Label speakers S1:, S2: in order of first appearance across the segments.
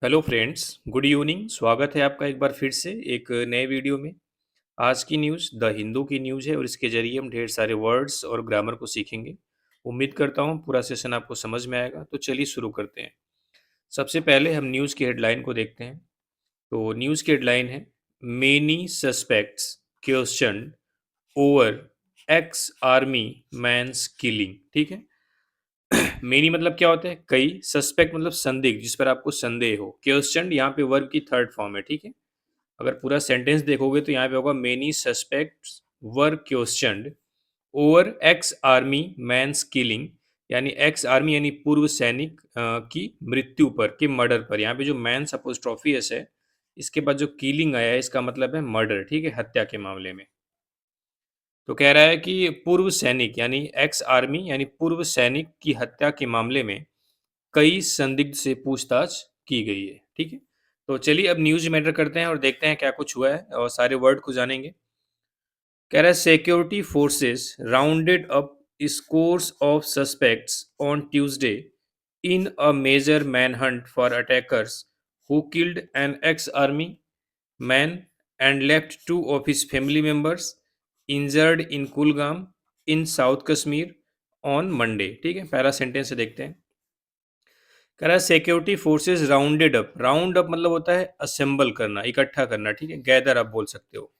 S1: Hello friends, good evening. स्वागत है आपका एक बार फिर से एक नए वीडियो में। आज की न्यूज़ द हिंदू की न्यूज़ है और इसके ज़रिए हम ढेर सारे वर्ड्स और ग्रामर को सीखेंगे। उम्मीद करता हूँ पूरा सेशन आपको समझ में आएगा। तो चलिए शुरू करते हैं। सबसे पहले हम न्यूज़ की हेडलाइन को देखते हैं। तो न्यूज़ की हेडलाइन है, many suspects question over ex army men's killing. ठीक है। मेनी मतलब क्या होता है? कई। सस्पेक्ट मतलब संदिग्ध, जिस पर आपको संदेह हो। क्वेश्चन यहाँ पे वर्ब की थर्ड फॉर्म है। ठीक है। अगर पूरा सेंटेंस देखोगे तो यहाँ पे होगा, many suspects were questioned over ex army men's killing. यानी एक्स आर्मी यानी पूर्व सैनिक की मृत्यु पर, के मर्डर पर। यहाँ पे जो मैंस अपोस्ट्रोफी एस है, इसके बाद जो किलिंग आया है, इसका मतलब है मर्डर। ठीक है, हत्या के मामले में। तो कह रहा है कि पूर्व सैनिक यानी एक्स आर्मी यानी पूर्व सैनिक की हत्या के मामले में कई संदिग्ध से पूछताछ की गई है। ठीक है। तो चलिए अब न्यूज मैटर करते हैं और देखते हैं क्या कुछ हुआ है और सारे वर्ड को जानेंगे। कह रहा है, security forces rounded up scores of suspects on Tuesday in a major manhunt for attackers who killed an ex-army man and left two of his family members injured in Kulgam in South Kashmir on Monday। ठीक है, पहला sentence से देखते हैं। कह रहा है, security forces rounded up. Round up मतलब होता है असेंबल करना, इकट्ठा करना। ठीक है, गैदर अप बोल सकते हो।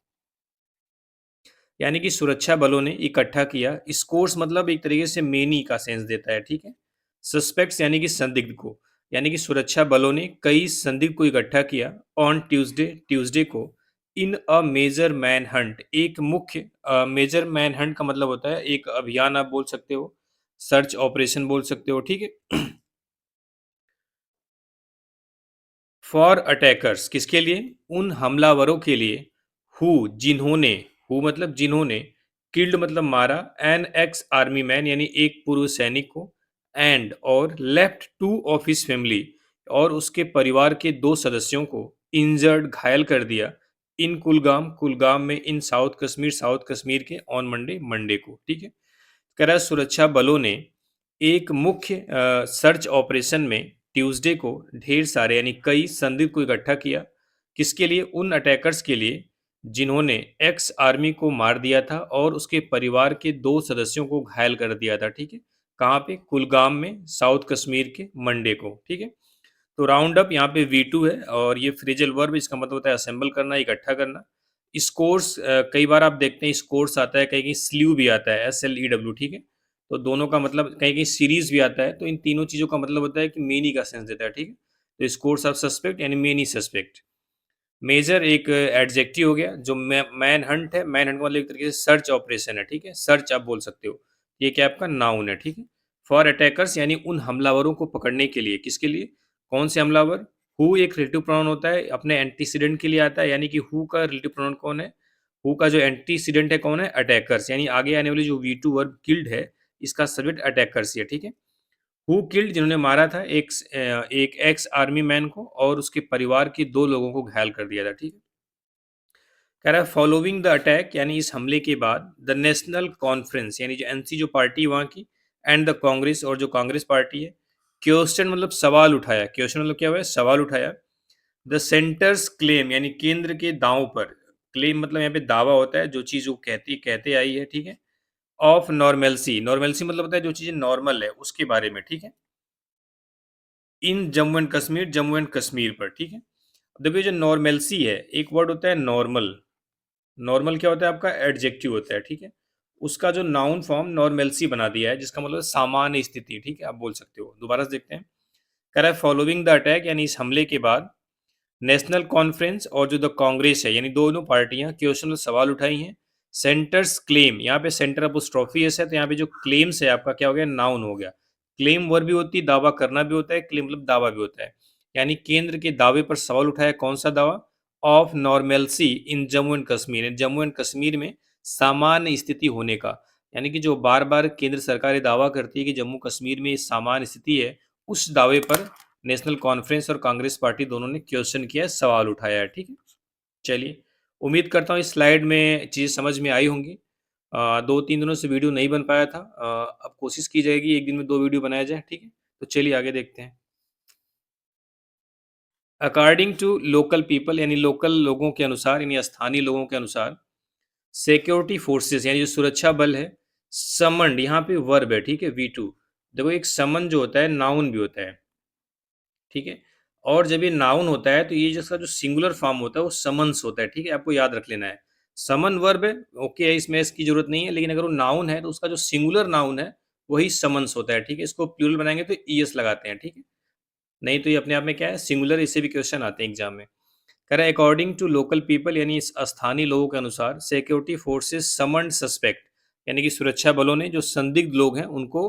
S1: यानी कि सुरक्षा बलों ने इकट्ठा किया। स्कोर्स मतलब एक तरीके से मेनी का सेंस देता है। ठीक है। सस्पेक्ट्स यानी कि संदिग्ध को। यानी कि सुरक्षा बलों ने कई संदिग्ध को इकट्ठा किया ऑन ट्यूसडे, ट्यूसडे को। इन अ मेजर मैन हंट, एक मुख्य। मेजर मैन हंट का मतलब होता है एक अभियान, आप बोल सकते हो। सर्च ऑपरेशन बोल सकते हो। ठीक है। फॉर अटैकर्स, किसके लिए? उन हमलावरों के लिए। हु, जिन्होंने। हु मतलब जिन्होंने। किल्ड मतलब मारा। एन एक्स आर्मी मैन यानी एक पूर्व सैनिक को। एंड और left two of his family, और उसके परिवार के दो सदस्यों को। इंजर्ड घायल कर दिया। इन कुलगाम, कुलगाम में। इन साउथ कश्मीर, साउथ कश्मीर के। ऑन मंडे, मंडे को। ठीक है। कह रहा है, सुरक्षा बलों ने एक मुख्य सर्च ऑपरेशन में ट्यूसडे को ढेर सारे यानी कई संदिग्ध को इकट्ठा किया। किसके लिए? उन अटैकर्स के लिए जिन्होंने एक्स आर्मी को मार दिया था और उसके परिवार के दो सदस्यों को घायल कर दिया था। ठीक है। कहाँ पे? कुलगाम में, साउथ कश्मीर के, मंडे को। ठीक है। तो राउंड अप यहाँ पे V2 है और ये फ्रेजल वर्ब, इसका मतलब होता है असेंबल करना, इकट्ठा करना। स्कोर्स, कई बार आप देखते हैं स्कोर्स आता है, कहीं कहीं स्लीव भी आता है, SLEW। ठीक है। तो दोनों का मतलब, कहीं कहीं सीरीज भी आता है। तो इन तीनों चीज़ों का मतलब होता है कि मेनी का सेंस देता है। ठीक है। तो स्कोर्स ऑफ सस्पेक्ट यानी मेनी सस्पेक्ट। मेजर एक एडजेक्टिव हो गया। जो मैन हंट है, मैन हंट का मतलब एक तरीके से सर्च ऑपरेशन है। ठीक है, सर्च आप बोल सकते हो। ये क्या आपका नाउन है। ठीक है। फॉर अटैकर्स यानी उन हमलावरों को पकड़ने के लिए। किसके लिए? कौन से हमलावर? हु एक रिलेटिव प्रोनाउन होता है, अपने एंटीसीडेंट के लिए आता है। यानी कि हु का रिलेटिव प्रोनाउन कौन है? हु का जो एंटीसीडेंट है कौन है? अटैकर्स। यानी आगे आने वाली जो V2 वर्ब किल्ड है, इसका सब्जेक्ट अटैकर्स ही है। ठीक है। हु किल्ड, जिन्होंने मारा था एक एक्स आर्मी मैन को और उसके परिवार के दो लोगों को घायल कर दिया था। ठीक है। कह रहा है, फॉलोइंग द अटैक यानी इस हमले के बाद, द नेशनल कॉन्फ्रेंस यानी जो NC जो पार्टी वहाँ की, एंड द कांग्रेस और जो कांग्रेस पार्टी है। क्वेश्चन मतलब सवाल उठाया। क्वेश्चन मतलब क्या हुआ है? सवाल उठाया। द सेंटर्स क्लेम यानी केंद्र के दांव पर। क्लेम मतलब यहाँ पे दावा होता है, जो चीज वो कहती कहते आई है। ठीक है। ऑफ नॉर्मेलसी, नॉर्मेलसी मतलब होता है जो चीजें नॉर्मल है उसके बारे में। ठीक है। इन जम्मू एंड कश्मीर, जम्मू एंड कश्मीर पर। ठीक है। अब देखिए, जो नॉर्मेलसी है, एक वर्ड होता है नॉर्मल। नॉर्मल क्या होता है? आपका एडजेक्टिव होता है। ठीक है। उसका जो नाउन फॉर्म नॉर्मेलसी बना दिया है, जिसका मतलब सामान्य स्थिति। ठीक है, आप बोल सकते हो। दोबारा से देखते हैं। कह रहा है, फॉलोइंग द अटैक यानी इस हमले के बाद, नेशनल कॉन्फ्रेंस और जो द कांग्रेस है यानी दोनों पार्टियां क्वेश्चन सवाल उठाई हैं। सेंटर्स क्लेम, यहाँ पे सेंटर अपोस्ट्रोफी एस है, तो यहाँ पे जो क्लेम्स है आपका क्या हो गया? नाउन हो गया। क्लेम वर्ब भी होती है, दावा करना भी होता है। क्लेम मतलब दावा भी होता है। यानी केंद्र के दावे पर सवाल उठाया। कौन सा दावा? Of normalcy in Jammu and Kashmir, Jammu and Kashmir में सामान्य स्थिति होने का। यानी कि जो बार बार केंद्र सरकार ये दावा करती है कि जम्मू कश्मीर में सामान्य स्थिति है, उस दावे पर नेशनल कॉन्फ्रेंस और कांग्रेस पार्टी दोनों ने क्वेश्चन किया है, सवाल उठाया है। ठीक है। चलिए, उम्मीद करता हूँ इस स्लाइड में चीज़ समझ में आई होंगी। 2-3 दिनों से वीडियो नहीं बन पाया था। अब कोशिश की जाएगी एक दिन में 2 वीडियो बनाया जाए। ठीक है। तो चलिए आगे देखते हैं। अकॉर्डिंग टू लोकल पीपल यानी लोकल लोगों के अनुसार यानी स्थानीय लोगों के अनुसार सिक्योरिटी फोर्सेस यानी जो सुरक्षा बल है समन्ड यहाँ पे वर्ब है, ठीक है, V2। देखो एक समन जो होता है नाउन भी होता है, ठीक है, और जब ये नाउन होता है तो ये जिसका जो सिंगुलर फॉर्म होता है वो समन्स होता है, ठीक है, आपको याद रख लेना है। समन वर्ब है, ओके है, इसमें इसकी जरूरत नहीं है, लेकिन अगर वो नाउन है तो उसका जो सिंगुलर नाउन है वही समन्स होता है, ठीक है। इसको प्लूरल बनाएंगे तो ईएस लगाते हैं, ठीक है, नहीं तो ये अपने आप में क्या है, सिंगुलर। इससे भी क्वेश्चन आते हैं एग्जाम में। कह रहा है अकॉर्डिंग टू लोकल पीपल यानी इस स्थानीय लोगों के अनुसार सिक्योरिटी फोर्सेस समन्ड सस्पेक्ट यानी कि सुरक्षा बलों ने जो संदिग्ध लोग हैं उनको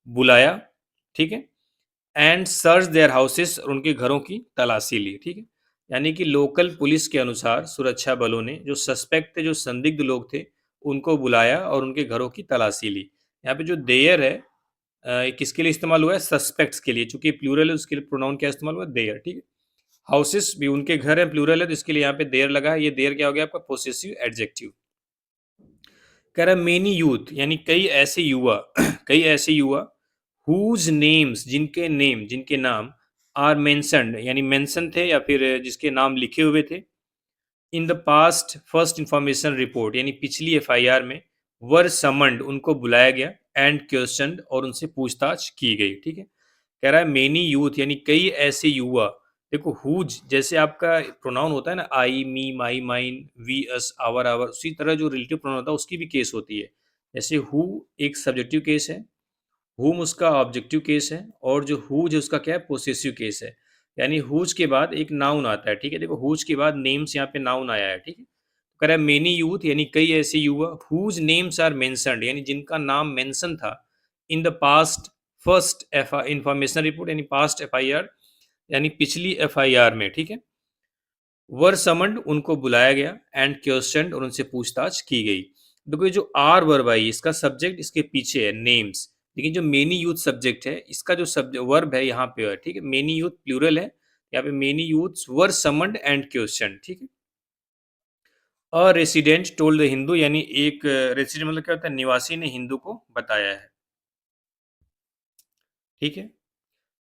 S1: बुलाया, ठीक है, एंड सर्च देयर हाउसेस और उनके घरों की तलाशी ली, ठीक है। यानी कि लोकल पुलिस के अनुसार सुरक्षा बलों ने जो सस्पेक्ट थे, जो संदिग्ध लोग थे, उनको बुलाया और उनके घरों की तलाशी ली। यहाँ पे जो देयर है ये किसके लिए इस्तेमाल हुआ है, सस्पेक्ट्स के लिए, चूंकि प्लूरल है उसके लिए प्रोनाउन क्या इस्तेमाल हुआ है, देयर, ठीक है। हाउसेस भी उनके घर है, प्लूरल है, तो इसके लिए यहाँ पे देयर लगा है। ये देयर क्या हो गया आपका, पोसेसिव एडजेक्टिव। कह रहा है मेनी यूथ यानी कई ऐसे युवा कई ऐसे युवा हुज नेम्स जिनके नाम आर मेंशन्ड यानी मेंशन थे या फिर जिसके नाम लिखे हुए थे in the past first information report यानी पिछली एफआईआर में वर समन्ड उनको बुलाया गया एंड क्वेश्चन और उनसे पूछताछ की गई, ठीक है। कह रहा है मेनी यूथ यानी कई ऐसे युवा। देखो हुज जैसे आपका प्रोनाउन होता है ना, I me my mine we us our our, उसी तरह जो रिलेटिव प्रोनाउन होता है उसकी भी केस होती है। जैसे हु एक सब्जेक्टिव केस है, हुम उसका ऑब्जेक्टिव केस है, और जो हुज है उसका क्या है, पोसेसिव केस है। यानी हुज के बाद एक नाउन आता है, ठीक है। देखो हुज के बाद नेम्स यहाँ पे नाउन आया है, ठीक है। कह रहा है मेनी यूथ यानी कई ऐसे युवा हुज नेम्स आर मेंशन्ड यानी जिनका नाम मेंशन था in the past first F information report यानी पास्ट एफआईआर यानी पिछली एफआईआर में, ठीक है, वर समन्ड उनको बुलाया गया एंड क्वेश्चन और उनसे पूछताछ की गई। देखो ये जो आर वर्ब आई इसका सब्जेक्ट इसके पीछे है नेम्स, लेकिन जो मेनी यूथ सब्जेक्ट है इसका जो सब्जेक्ट वर्ब है यहाँ पे है, ठीक है। मेनी यूथ प्लूरल है, यहाँ पे many youth were summoned and question, ठीक है। A resident told the Hindu यानी एक रेसिडेंट मतलब क्या होता है, निवासी ने हिंदू को बताया है, ठीक है।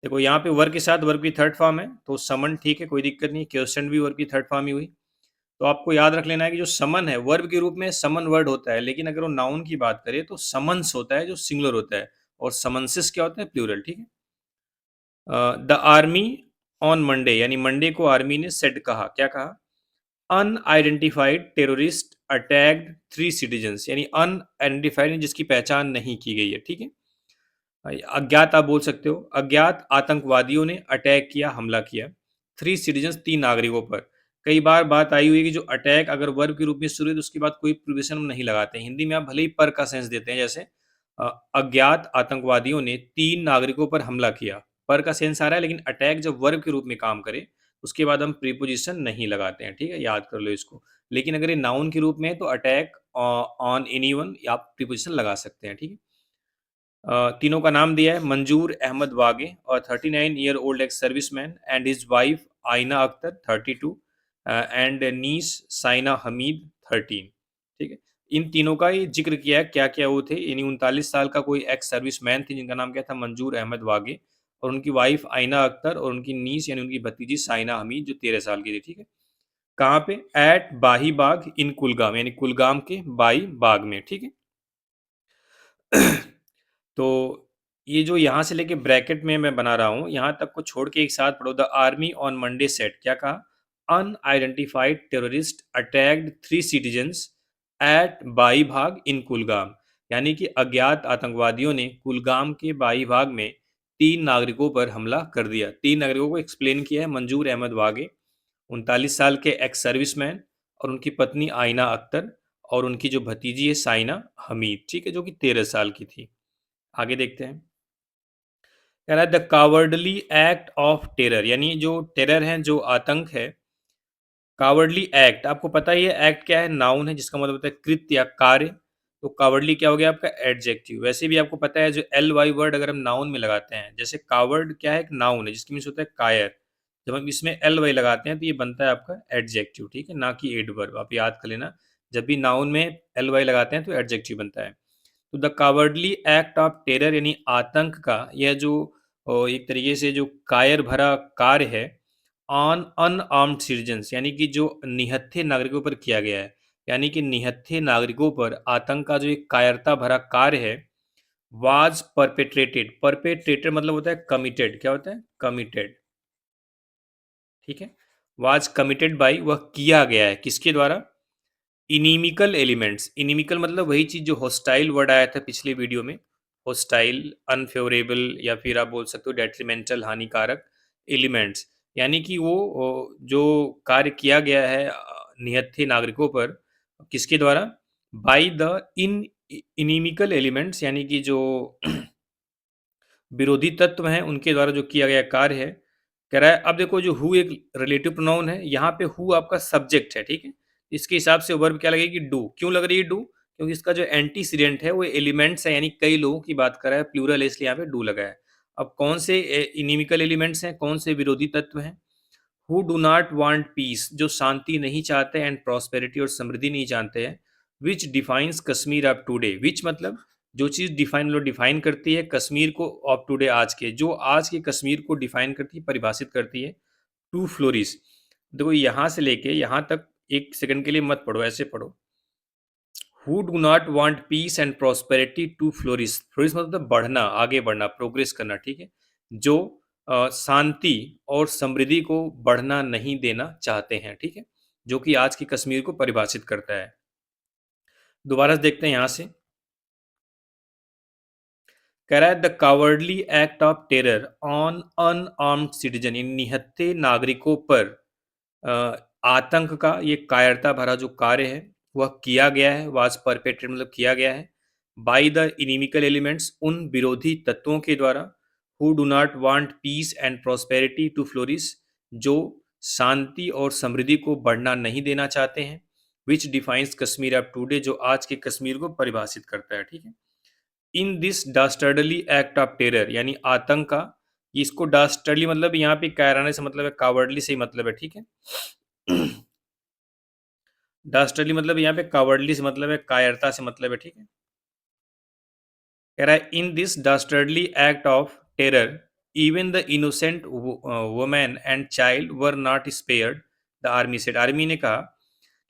S1: देखो यहाँ पे वर्ब के साथ वर्ब की थर्ड फॉर्म है तो समन, ठीक है, कोई दिक्कत नहीं। क्वेश्चन भी वर्ब की थर्ड फॉर्म ही हुई। तो आपको याद रख लेना है कि जो समन है वर्ब के रूप में समन वर्ड होता है, लेकिन अगर वो नाउन की बात करें तो समन्स होता है जो सिंगुलर होता है, और समन्सिस क्या होता है, प्लूरल, ठीक है। द आर्मी ऑन मंडे यानी मंडे को आर्मी ने सेड कहा, क्या कहा, अनआइडेंटिफाइड टेररिस्ट अटैक्ड 3 सिटीजन्स यानी अनआइडेंटिफाइड जिसकी पहचान नहीं की गई है, ठीक है। अज्ञात आप बोल सकते हो, अज्ञात आतंकवादियों ने अटैक किया, हमला किया, 3 सिटीजन्स 3 नागरिकों पर। कई बार बात आई हुई है कि जो अटैक अगर वर्ब के रूप में शुरू है तो उसके बाद कोई प्रिपोजिशन नहीं लगाते हैं। हिंदी में आप भले ही पर का सेंस देते हैं, जैसे अज्ञात आतंकवादियों ने 3 नागरिकों पर हमला किया, पर का सेंस आ रहा है, लेकिन अटैक जब वर्ब के रूप में काम करे उसके बाद हम प्रीपोजिशन नहीं लगाते हैं, ठीक है, याद कर लो इसको। लेकिन अगर ये नाउन के रूप में है तो अटैक ऑन एनीवन आप प्रीपोजिशन लगा सकते हैं, ठीक है। तीनों का नाम दिया है, मंजूर अहमद वागे और 39 year old ex serviceman and his wife आइना अख्तर 32 एंड नीस साइना हमीद 13, ठीक है। इन तीनों का ही जिक्र किया है, क्या क्या वो थे, यानी 39 साल का कोई एक्स सर्विसमैन थी जिनका नाम क्या था, मंजूर अहमद वागे, और उनकी वाइफ आइना अख्तर और उनकी नीस यानी उनकी भतीजी साइना हमीद जो 13 साल की थी, ठीक है। कहाँ पे, एट बाही बाग इन कुलगाम यानी कुलगाम के बाई बाग में, ठीक है। तो ये जो यहाँ से लेके ब्रैकेट में मैं बना रहा हूँ यहाँ तक को छोड़ के एक साथ पढ़ो। The army on Monday said, क्या कहा, unidentified terrorist attacked 3 citizens at Behibagh in Kulgam यानी कि अज्ञात आतंकवादियों ने कुलगाम के बाई भाग में 3 नागरिकों पर हमला कर दिया। 3 नागरिकों को एक्सप्लेन किया है मंजूर अहमद वागे, 39 साल के एक्स सर्विसमैन, और उनकी पत्नी आइना अख्तर, और उनकी जो भतीजी है साइना हमीद, ठीक है, जो कि 13 साल की थी। आगे देखते हैं। कह रहा है the cowardly act of terror यानी जो टेरर है, जो आतंक है, कावर्डली एक्ट आपको पता ही है, एक्ट क्या है, नाउन है जिसका मतलब होता है कृत्य या कार्य। तो कावर्डली क्या हो गया आपका, एडजेक्टिव। वैसे भी आपको पता है जो एल वाई वर्ड अगर हम नाउन में लगाते हैं, जैसे कावर्ड क्या है, एक नाउन है जिसकी मीन्स होता है कायर, जब हम इसमें एल वाई लगाते हैं तो ये बनता है आपका एडजेक्टिव, ठीक है, ना कि एडवर्ब। आप याद कर लेना, जब भी नाउन में एल वाई लगाते हैं तो एडजेक्टिव बनता है। तो the cowardly act of terror यानी आतंक का यह जो एक तरीके से जो कायर भरा कार्य है, ऑन अनआर्म्ड सिटीजन्स यानी कि जो निहत्थे नागरिकों पर किया गया है, यानी कि निहत्थे नागरिकों पर आतंक का जो एक कायरता भरा कार्य है, वाज परपेट्रेटेड। परपेट्रेटेड मतलब होता है कमिटेड। क्या होता है? कमिटेड। ठीक है। वाज कमिटेड बाई, वह किया गया है किसके द्वारा? Inimical elements. इनिमिकल मतलब वही चीज जो हॉस्टाइल वर्ड आया था पिछले वीडियो में। हॉस्टाइल, अनफेवरेबल, या फिर आप बोल सकते हो डेट्रीमेंटल, हानिकारक एलिमेंट्स। यानी कि वो जो कार्य किया गया है निहत्थे नागरिकों पर, किसके द्वारा? By the in inimical elements, यानी कि जो विरोधी तत्व हैं उनके द्वारा जो किया गया कार्य है। कह रहा है अब देखो, जो हु एक रिलेटिव प्रोनाउन है, यहाँ पे हु आपका सब्जेक्ट है। ठीक है। इसके हिसाब से वर्ब क्या लगेगी? डू। क्यों लग रही है डू? क्योंकि इसका जो एंटीसीडेंट है वो एलिमेंट्स है, यानी कई लोगों की बात कर रहा है, प्लूरल है, इसलिए यहाँ पे डू लगा है। अब कौन से इनिमिकल एलिमेंट्स हैं, कौन से विरोधी तत्व हैं? Who do not want piece, जो शांति नहीं चाहते, एंड प्रॉस्पेरिटी, और समृद्धि नहीं जानते हैं। Which defines Kashmir of today. Which मतलब जो चीज़ डिफाइन करती है कश्मीर को ऑफ टुडे, आज के, जो आज के कश्मीर को डिफाइन करती है, परिभाषित करती है। To flourish. देखो यहाँ से लेके यहाँ तक एक सेकंड के लिए मत पढ़ो, ऐसे पढ़ो। Who do not want peace and prosperity to flourish. Flourish मतलब बढ़ना, आगे बढ़ना, प्रोग्रेस करना। ठीक है। जो शांति और समृद्धि को बढ़ना नहीं देना चाहते हैं। ठीक है। जो कि आज की कश्मीर को परिभाषित करता है। दोबारा से देखते हैं यहाँ से। कह रहा है the cowardly act of terror on unarmed citizen, इन निहत्थे नागरिकों पर आतंक का ये कायरता भरा जो कार्य है वह किया गया है। वाज परपेट्रेट मतलब किया गया है। बाय द इनिमिकल एलिमेंट्स, उन विरोधी तत्वों के द्वारा। Who do not want peace and prosperity to flourish, जो शांति और समृद्धि को बढ़ना नहीं देना चाहते हैं। Which defines Kashmir of today, जो आज के कश्मीर को परिभाषित करता है। ठीक है। In this dastardly act of terror, यानी आतंक का, इसको डास्टर्डली मतलब यहाँ पे कायराने से मतलब है, कावर्डली से ही मतलब है। ठीक है। डास्टर्डली मतलब यहाँ पे कावर्डली से मतलब है, कायरता से मतलब है। ठीक है। कह रहा है in this dastardly act of terror even the innocent women and child were not spared, the army said. Army ने कहा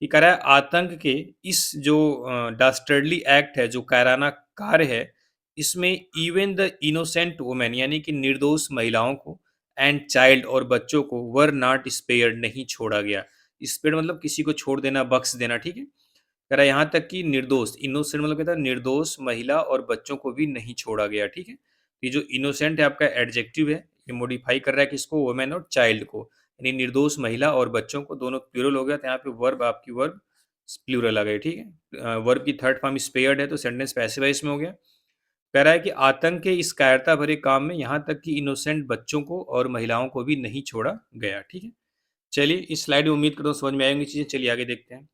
S1: कि कह रहा है आतंक के इस जो डास्टर्डली एक्ट है, जो कायराना कार्य है, इसमें इवन द इनोसेंट वुमेन, यानी कि निर्दोष महिलाओं को, एंड चाइल्ड और बच्चों को, वर नॉट स्पेयर्ड नहीं छोड़ा गया। स्पेयर्ड मतलब किसी को छोड़ देना, बख्श देना। ठीक है। कह रहा है यहाँ तक कि निर्दोष, इनोसेंट मतलब कहता है निर्दोष महिला और बच्चों को भी नहीं छोड़ा गया। ठीक है। ये जो इनोसेंट है आपका एडजेक्टिव है, ये मॉडिफाई कर रहा है किसको? वुमेन और चाइल्ड को, यानी निर्दोष महिला और बच्चों को, दोनों प्लूरल हो गया। तो यहाँ पे वर्ब आपकी वर्ब प्लूरल आ गई। ठीक है। वर्ब की थर्ड फॉर्म स्पेयर्ड है, तो सेंटेंस पैसिव वॉइस में हो गया। कह रहा है कि आतंक के इस कायरता भरे काम में यहाँ तक कि इनोसेंट बच्चों को और महिलाओं को भी नहीं छोड़ा गया। ठीक है। चलिए, इस स्लाइड में उम्मीद करता हूँ समझ में आएंगी चीजें। चलिए आगे देखते हैं।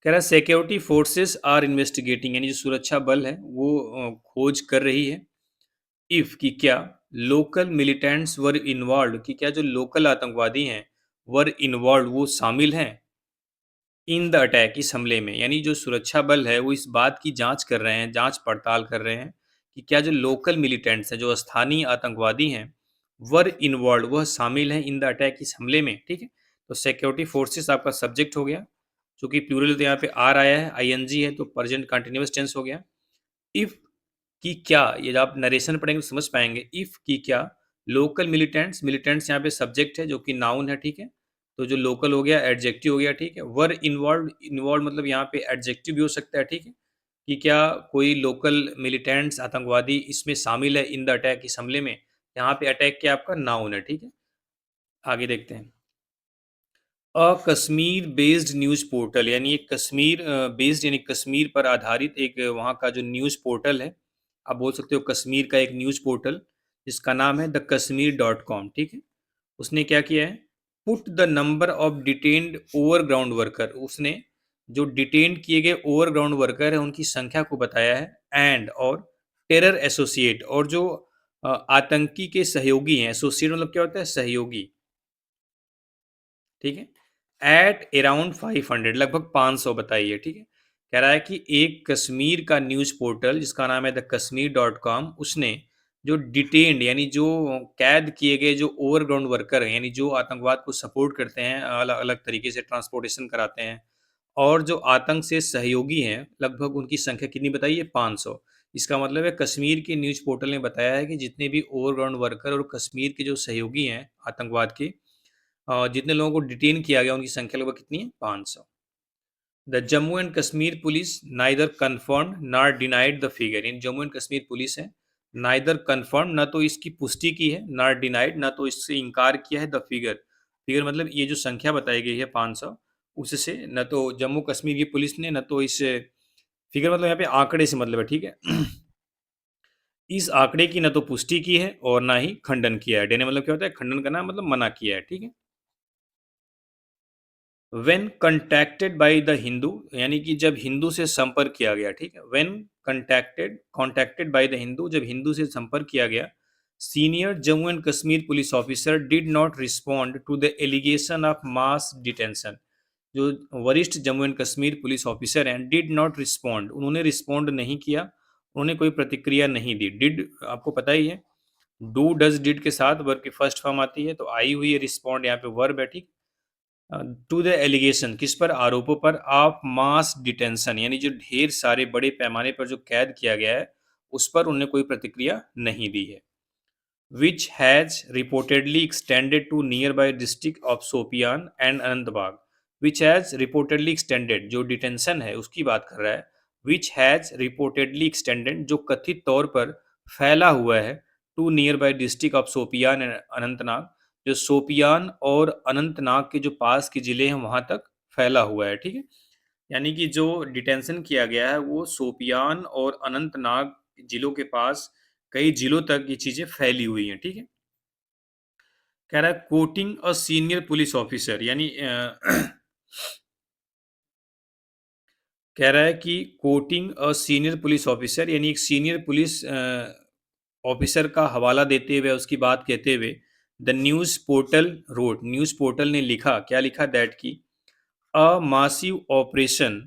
S1: कह रहा है सिक्योरिटी फोर्सेस आर इन्वेस्टिगेटिंग, यानी जो सुरक्षा बल है वो खोज कर रही है। इफ कि क्या लोकल मिलिटेंट्स वर इन्वॉल्व, कि क्या जो लोकल आतंकवादी हैं वर इन्वॉल्व, वो शामिल हैं इन द अटैक, इस हमले में। यानी जो सुरक्षा बल है वो इस बात की जांच कर रहे हैं, जांच पड़ताल कर रहे हैं कि क्या जो लोकल मिलिटेंट्स हैं, जो स्थानीय आतंकवादी हैं, वर इन्वॉल्व, वह शामिल हैं इन द अटैक, इस हमले में। ठीक है। तो सिक्योरिटी फोर्सेस आपका सब्जेक्ट हो गया, चूंकि प्लूरल तो यहाँ पे आर आया है, आईएनजी है, तो प्रेजेंट कंटिन्यूअस टेंस हो गया। इफ कि क्या, ये जब आप नरेशन पढ़ेंगे तो समझ पाएंगे। इफ कि क्या लोकल मिलिटेंट्स, मिलिटेंट्स यहाँ पे सब्जेक्ट है जो कि नाउन है। ठीक है। तो जो लोकल हो गया एडजेक्टिव हो गया। ठीक है। वर इन्वॉल्व, इन्वॉल्व मतलब यहाँ पे एडजेक्टिव भी हो सकता है। ठीक है। कि क्या कोई लोकल मिलिटेंट्स आतंकवादी इसमें शामिल है इन द अटैक, इस हमले में। यहाँ पे अटैक क्या आपका नाउन है। ठीक है। आगे देखते हैं। अ कश्मीर बेस्ड न्यूज़ पोर्टल, यानी एक कश्मीर बेस्ड, यानी कश्मीर पर आधारित एक वहाँ का जो न्यूज़ पोर्टल है, आप बोल सकते हो कश्मीर का एक न्यूज़ पोर्टल, जिसका नाम है द कश्मीर डॉट कॉम। ठीक है। उसने क्या किया है? Put the number of detained overground worker, उसने जो डिटेन किए गए ओवरग्राउंड वर्कर है उनकी संख्या को बताया है। एंड और टेरर एसोसिएट, और जो आतंकी के सहयोगी हैं, एसोसिएट मतलब क्या होता है? सहयोगी। ठीक है। एट अराउंड 500, लगभग 500 बताइए। ठीक है। कह रहा है कि एक कश्मीर का न्यूज़ पोर्टल जिसका नाम है द कश्मीर डॉट कॉम, उसने जो डिटेन्ड यानी जो कैद किए गए जो ओवरग्राउंड वर्कर हैं, यानी जो आतंकवाद को सपोर्ट करते हैं, अलग-अलग तरीके से ट्रांसपोर्टेशन कराते हैं और जो आतंक से सहयोगी हैं, लगभग उनकी संख्या कितनी बताई है? 500। इसका मतलब है कश्मीर के न्यूज़ पोर्टल ने बताया है कि जितने भी ओवरग्राउंड वर्कर और कश्मीर के जो सहयोगी हैं आतंकवाद के, जितने लोगों को डिटेन किया गया उनकी संख्या लगभग कितनी है? 500। The Jammu and Kashmir police neither confirmed nor denied the figure. In Jammu and Kashmir police है नाइदर कन्फर्म, ना तो इसकी पुष्टि की है, नॉर डिनाइड, ना तो इससे इनकार किया है, द फिगर। फिगर मतलब ये जो संख्या बताई गई है 500, उससे न तो जम्मू कश्मीर की पुलिस ने, न तो इस फिगर मतलब यहाँ पे आंकड़े से मतलब है, ठीक है। इस आंकड़े की न तो पुष्टि की है और ना ही खंडन किया है। डेने मतलब क्या होता है? खंडन करना मतलब मना किया है, ठीक है। When contacted by the Hindu, यानी कि जब हिंदू से संपर्क किया गया, ठीक है। When contacted contacted by the Hindu, जब हिंदू से संपर्क किया गया, senior Jammu and Kashmir police officer did not respond to the allegation of mass detention. जो वरिष्ठ Jammu and Kashmir police officer हैं, डिड नॉट रिस्पॉन्ड, उन्होंने रिस्पॉन्ड नहीं किया, उन्होंने कोई प्रतिक्रिया नहीं दी। डिड आपको पता ही है, डू डज डिड के साथ वर्ब की फर्स्ट फॉर्म आती है, तो आई हुई है रिस्पॉन्ड, यहाँ पे वर्ब है, ठीक। टू द एलिगेशन, किस पर? आरोपों पर, ऑफ मास डिटेंशन, यानी जो ढेर सारे बड़े पैमाने पर जो कैद किया गया है उस पर उन्होंने कोई प्रतिक्रिया नहीं दी है। which has reportedly extended to nearby district of Sopian and Anantnag, which has reportedly extended, जो डिटेंशन है उसकी बात कर रहा है, which has reportedly extended, जो कथित तौर पर फैला हुआ है, to nearby district of Sopian and Anantnag, जो सोपियान और अनंतनाग के जो पास के ज़िले हैं वहाँ तक फैला हुआ है, ठीक है। यानी कि जो डिटेंशन किया गया है वो सोपियान और अनंतनाग ज़िलों के पास कई ज़िलों तक ये चीज़ें फैली हुई हैं, ठीक है। कह रहा है coating a senior police officer, यानी कह रहा है कि coating a senior police officer, यानी एक सीनियर पुलिस ऑफिसर का हवाला देते हुए, उसकी बात कहते हुए, the news portal wrote, news portal ने लिखा, क्या लिखा? दैट की a massive operation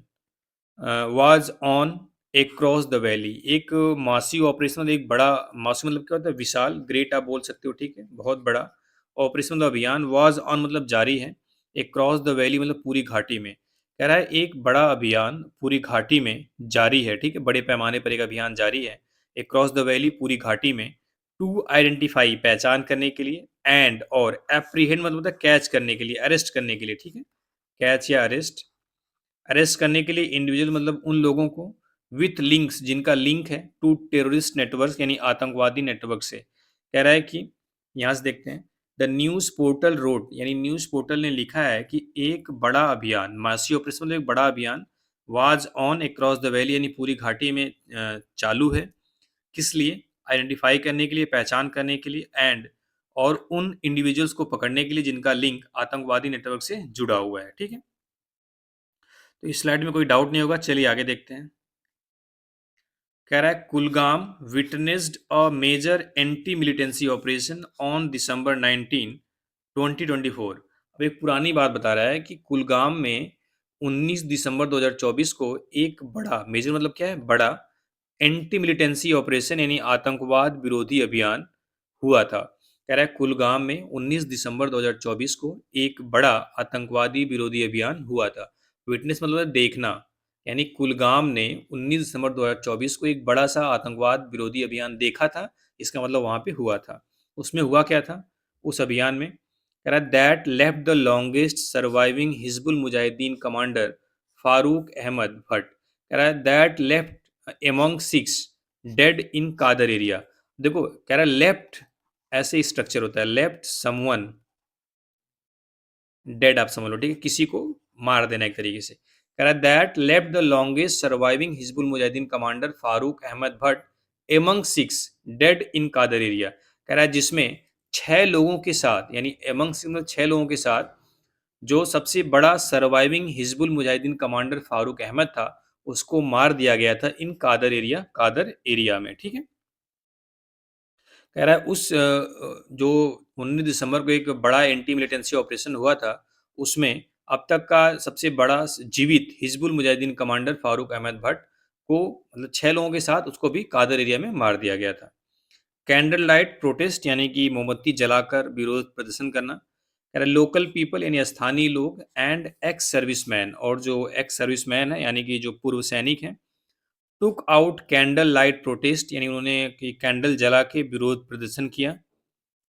S1: was on across the valley, एक मासिव ऑपरेशन मतलब एक बड़ा, मासिव मतलब क्या होता है? विशाल, ग्रेट आप बोल सकते हो, ठीक है, बहुत बड़ा। ऑपरेशन मतलब अभियान, वाज ऑन मतलब जारी है, अक्रॉस द वैली मतलब पूरी घाटी में। कह रहा है एक बड़ा अभियान पूरी घाटी में जारी है, ठीक है, बड़े पैमाने पर एक अभियान जारी है अक्रॉस द वैली पूरी घाटी में, टू आइडेंटिफाई पहचान करने के लिए, एंड और एप्रीहेंड मतलब होता है कैच करने के लिए, अरेस्ट करने के लिए, ठीक है, कैच या अरेस्ट, अरेस्ट करने के लिए इंडिविजुअल मतलब उन लोगों को, विथ लिंक्स जिनका लिंक है, टू टेररिस्ट नेटवर्क यानी आतंकवादी नेटवर्क से। कह रहा है कि यहाँ से देखते हैं, द न्यूज़ पोर्टल रोड, यानी न्यूज़ पोर्टल ने लिखा है कि एक बड़ा अभियान, मासी ऑपरेशन मतलब एक बड़ा अभियान, was on across the valley यानी पूरी घाटी में चालू है, किस लिए? आइडेंटिफाई करने के लिए, पहचान करने के लिए, एंड और उन इंडिविजुअल्स को पकड़ने के लिए जिनका लिंक आतंकवादी नेटवर्क से जुड़ा हुआ है, ठीक है। तो इस स्लाइड में कोई डाउट नहीं होगा, चलिए आगे देखते हैं। कह रहा है Kulgam witnessed a major anti militancy operation on December 19 2024। अब एक पुरानी बात बता रहा है कि कुलगाम में 19 दिसंबर 2024 को एक बड़ा, मेजर मतलब क्या है? बड़ा, एंटी मिलिटेंसी ऑपरेशन यानी आतंकवाद विरोधी अभियान हुआ था। कह रहा है कुलगाम में 19 दिसंबर 2024 को एक बड़ा आतंकवादी विरोधी अभियान हुआ था। विटनेस मतलब है देखना, यानी कुलगाम ने 19 दिसंबर 2024 को एक बड़ा सा आतंकवाद विरोधी अभियान देखा था, इसका मतलब वहाँ पे हुआ था। उसमें हुआ क्या था उस अभियान में? कह रहा है that left the longest surviving Hizbul Mujahideen commander Farooq Ahmad Bhat. कह रहा है that left among 6 dead in Kader area. देखो कह रहा है लेफ्ट, ऐसे स्ट्रक्चर होता है, लेफ्ट समवन डेड, आप समझ लो, ठीक है, किसी को मार देना एक तरीके से। कह रहा है that left the longest surviving Hizbul Mujahideen commander Farooq Ahmad Bhat among 6 dead in Kader area. कह रहा है जिसमें 6 लोगों के साथ, यानी एमंग 6 में 6 लोगों के साथ जो सबसे बड़ा सर्वाइविंग हिजबुल मुजाहिदीन कमांडर फारूक अहमद था उसको मार दिया गया था इन कादर एरिया में, ठीक है। कह रहा है उस जो 19 दिसंबर को एक बड़ा एंटी मिलिटेंसी ऑपरेशन हुआ था, उसमें अब तक का सबसे बड़ा जीवित हिजबुल मुजाहिदीन कमांडर फारूक अहमद भट्ट को मतलब 6 लोगों के साथ उसको भी कादर एरिया में मार दिया गया था। कैंडल लाइट प्रोटेस्ट यानी कि मोमबत्ती जलाकर विरोध प्रदर्शन करना। कह रहा है लोकल पीपल यानी स्थानीय लोग एंड एक्स सर्विसमैन, और जो एक्स सर्विसमैन है यानी कि जो पूर्व सैनिक हैं, took out candle light protest यानी उन्होंने कि कैंडल जला के विरोध प्रदर्शन किया।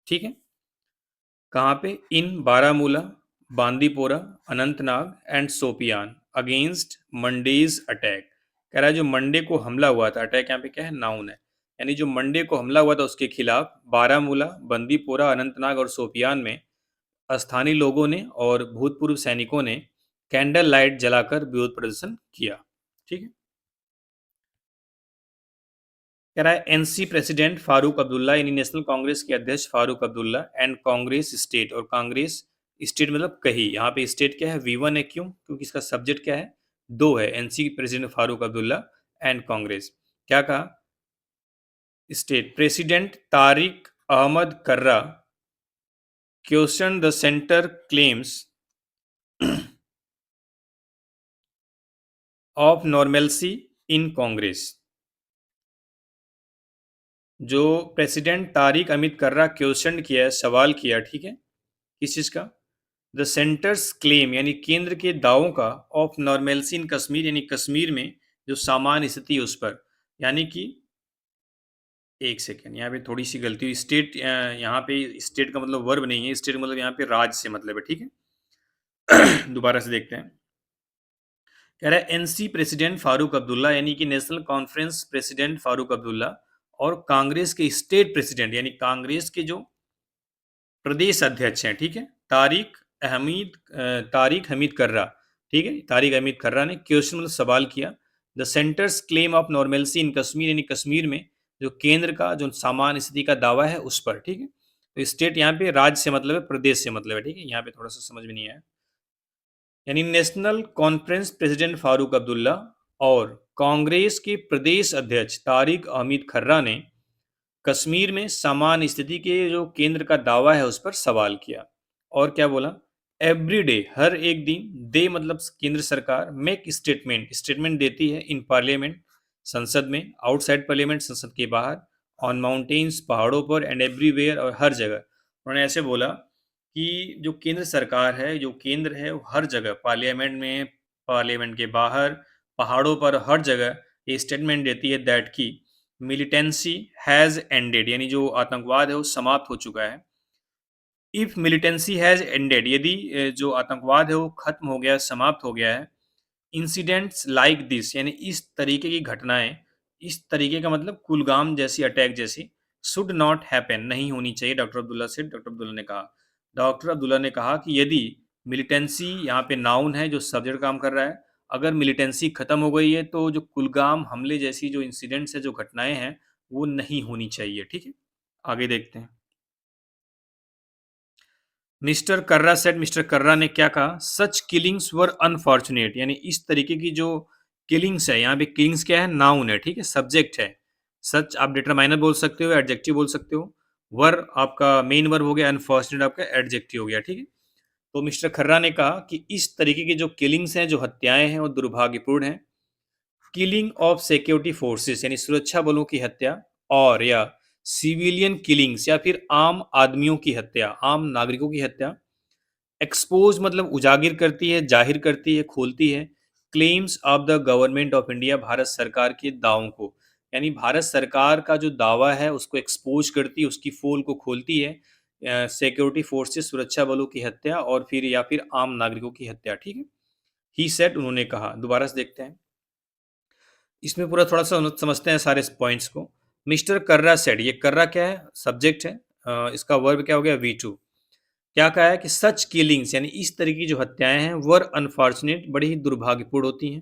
S1: ठीक है, कहाँ पे? In Baramulla, Bandipora, Anantnag and Shopian against Monday's attack. कह रहा है जो मंडे को हमला हुआ था, अटैक यहाँ पे क्या है? नाउन है। यानी जो मंडे को हमला हुआ था उसके खिलाफ बारामूला, बंदीपोरा, अनंतनाग और सोपियान में स्थानीय लोगों ने और भूतपूर्व सैनिकों ने कैंडल लाइट जलाकर विरोध प्रदर्शन किया। ठीक है, कह रहा है एनसी प्रेसिडेंट फारूक अब्दुल्ला यानी नेशनल कांग्रेस के अध्यक्ष फारूक अब्दुल्ला एंड कांग्रेस स्टेट, और कांग्रेस स्टेट मतलब कही, यहाँ पे स्टेट क्या है? V1 है। क्यों? क्योंकि इसका सब्जेक्ट क्या है? दो है। NC president Farooq Abdullah and Congress. क्या कहा? State president Tariq Ahmad Karra question the centre claims of normalcy in Congress. जो प्रेसिडेंट तारिक अमित कर्रा क्वेश्चन किया है, सवाल किया, ठीक है, किस चीज का? द सेंटर्स क्लेम यानी केंद्र के दावों का ऑफ नॉर्मेलसी इन कश्मीर यानी कश्मीर में जो सामान्य स्थिति है उस पर। यानी कि एक सेकेंड, यहाँ पे थोड़ी सी गलती हुई। स्टेट यहाँ पे स्टेट का मतलब वर्ब नहीं है, स्टेट मतलब यहाँ पे राज्य से मतलब है। ठीक है, दोबारा से देखते हैं। कह रहा है एनसी प्रेसिडेंट फारूक अब्दुल्ला यानी कि national conference president Farooq Abdullah और कांग्रेस के स्टेट प्रेसिडेंट यानी कांग्रेस के जो प्रदेश अध्यक्ष हैं, ठीक है, तारिक हमीद कर्रा, ठीक है, तारिक हमीद कर्रा ने क्वेश्चन मतलब सवाल किया the centre's claim of normalcy in Kashmir यानी कश्मीर में जो केंद्र का जो सामान्य स्थिति का दावा है उस पर। ठीक है, तो स्टेट यहाँ पे राज्य से मतलब है, प्रदेश से मतलब है। ठीक है, यहाँ पे थोड़ा सा समझ में नहीं आया। यानी national conference president Farooq Abdullah और कांग्रेस के प्रदेश अध्यक्ष तारिक अहमद खर्रा ने कश्मीर में सामान्य स्थिति के जो केंद्र का दावा है उस पर सवाल किया। और क्या बोला? एवरी डे, हर एक दिन, दे मतलब केंद्र सरकार, मेक स्टेटमेंट, स्टेटमेंट देती है, इन पार्लियामेंट, संसद में, आउटसाइड पार्लियामेंट, संसद के बाहर, ऑन माउंटेन्स, पहाड़ों पर, एंड एवरीवेयर और हर जगह। उन्होंने ऐसे बोला कि जो केंद्र सरकार है, जो केंद्र है वो हर जगह, पार्लियामेंट में, पार्लियामेंट के बाहर, पहाड़ों पर, हर जगह ये स्टेटमेंट देती है दैट की मिलिटेंसी हैज़ एंडेड यानी जो आतंकवाद है वो समाप्त हो चुका है। इफ मिलिटेंसी हैज़ एंडेड यदि जो आतंकवाद है वो खत्म हो गया, समाप्त हो गया है। इंसिडेंट्स लाइक दिस यानी इस तरीके की घटनाएं, इस तरीके का मतलब कुलगाम जैसी, अटैक जैसी, शुड नॉट हैपन, नहीं होनी चाहिए। डॉक्टर अब्दुल्ला से डॉक्टर अब्दुल्ला ने कहा, डॉक्टर अब्दुल्ला ने कहा कि यदि मिलिटेंसी यहाँ पे नाउन है जो सब्जेक्ट काम कर रहा है, अगर मिलिटेंसी खत्म हो गई है तो जो कुलगाम हमले जैसी जो इंसिडेंट्स है, जो घटनाएं हैं, वो नहीं होनी चाहिए। ठीक है, आगे देखते हैं। मिस्टर कर्रा सेड, मिस्टर कर्रा ने क्या कहा? सच किलिंग्स वर अनफॉर्चुनेट यानी इस तरीके की जो किलिंग्स है, यहाँ पे किलिंग्स क्या है? नाउन है, ठीक है, सब्जेक्ट है। सच आप डिटरमाइनर बोल सकते हो, एडजेक्टिव बोल सकते हो। वर आपका मेन वर्ब हो गया, अनफॉर्चुनेट आपका एडजेक्टिव हो गया। ठीक है, तो मिस्टर खर्रा ने कहा कि इस तरीके की जो किलिंग्स हैं, जो हत्याएं हैं, वो दुर्भाग्यपूर्ण हैं। किलिंग ऑफ सिक्योरिटी फोर्सेस यानी सुरक्षा बलों की हत्या, और या सिविलियन किलिंग्स या फिर आम आदमियों की हत्या, आम नागरिकों की हत्या। एक्सपोज मतलब उजागिर करती है, जाहिर करती है, खोलती है। Claims of the government of India Bharat सरकार के दावों को, यानी भारत सरकार का जो दावा है उसको एक्सपोज करती है, उसकी पोल को खोलती है। सिक्योरिटी फोर्सेस सुरक्षा बलों की हत्या और फिर या फिर आम नागरिकों की हत्या। ठीक है, ही सेड उन्होंने कहा। दोबारा से देखते हैं, इसमें पूरा थोड़ा सा समझते हैं सारे पॉइंट्स को। मिस्टर कर्रा सेड, ये कर्रा क्या है? सब्जेक्ट है। इसका वर्ब क्या हो गया? V2। क्या कहा है कि सच किलिंग्स यानी इस तरह की जो हत्याएं हैं वर अनफॉर्चुनेट, बड़ी ही दुर्भाग्यपूर्ण होती हैं।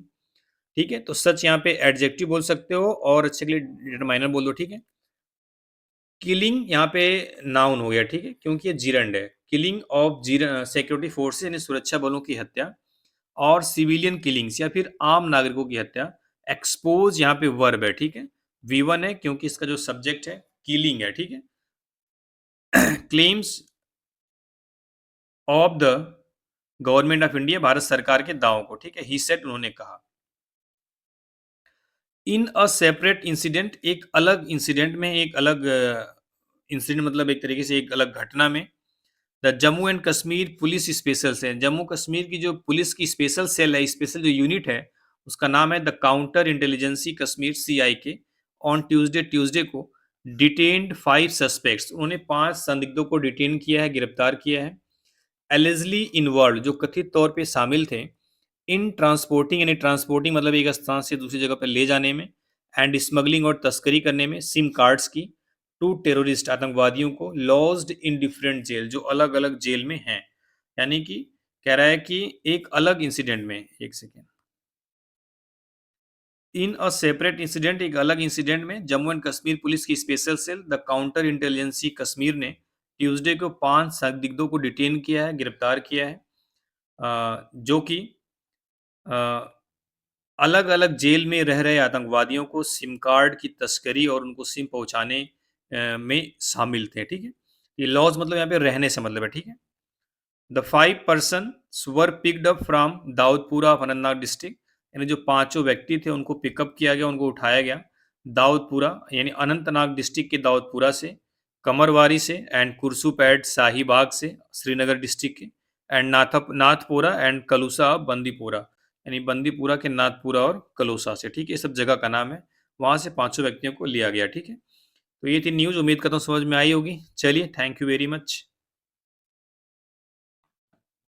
S1: ठीक है, तो सच यहाँ पे एडजेक्टिव बोल सकते हो और अच्छे के लिए डिटरमाइनर बोल दो। ठीक है, किलिंग यहाँ पे नाउन हो गया, ठीक है, क्योंकि ये जीरंड है। किलिंग ऑफ सिक्योरिटी फोर्सेस यानी सुरक्षा बलों की हत्या, और सिविलियन किलिंग्स या फिर आम नागरिकों की हत्या। एक्सपोज यहाँ पे वर्ब है, ठीक है, V1 है क्योंकि इसका जो सब्जेक्ट है किलिंग है। ठीक है, claims of the government of India Bharat सरकार के दावों को। ठीक है, ही सेड उन्होंने कहा। इन अ सेपरेट इंसिडेंट, एक अलग इंसिडेंट में, एक अलग इंसिडेंट मतलब एक तरीके से एक अलग घटना में the Jammu and Kashmir police special cell, Jammu Kashmir की जो पुलिस की स्पेशल सेल है, स्पेशल जो यूनिट है, उसका नाम है the counter intelligence Kashmir CIK। On Tuesday को डिटेन्ड 5 सस्पेक्ट्स, उन्होंने 5 संदिग्धों को डिटेन किया है, गिरफ्तार किया है। एलिजली इन्वॉल्व, जो कथित तौर पे शामिल थे, इन ट्रांसपोर्टिंग, यानी ट्रांसपोर्टिंग मतलब एक स्थान से दूसरी जगह पर ले जाने में, एंड स्मगलिंग और तस्करी करने में सिम कार्ड्स की, टू टेररिस्ट आतंकवादियों को, लॉज्ड इन डिफरेंट जेल, जो अलग अलग जेल में हैं। यानी कि कह रहा है कि एक अलग इंसिडेंट में, एक second, in a separate incident, एक अलग इंसिडेंट में जम्मू एंड कश्मीर पुलिस की special cell the counter intelligence Kashmir ने ट्यूसडे को 5 संदिग्धों को डिटेन किया है, गिरफ्तार किया है, जो कि अलग अलग जेल में रह रहे आतंकवादियों को सिम कार्ड की तस्करी और उनको सिम पहुंचाने में शामिल थे। ठीक है, ये लॉज मतलब यहाँ पे रहने से मतलब है। ठीक है, the 5 person were picked up from Daudpura of Anantnag district, यानी जो 5 व्यक्ति थे उनको पिकअप किया गया, उनको उठाया गया दाऊदपुरा यानी अनंतनाग डिस्ट्रिक्ट के दाऊदपुरा से, कमरवारी से, एंड कुर्सूपैट शाहीबाग से श्रीनगर डिस्ट्रिक्ट के, एंड नाथपोरा एंड कलूसा बंदीपोरा, यानी बंदीपुरा के नाथपुरा और कलोसा से। ठीक है, ये सब जगह का नाम है, वहां से 5 व्यक्तियों को लिया गया। ठीक है, तो ये थी न्यूज़, उम्मीद करता हूँ समझ में आई होगी। चलिए, थैंक यू वेरी मच।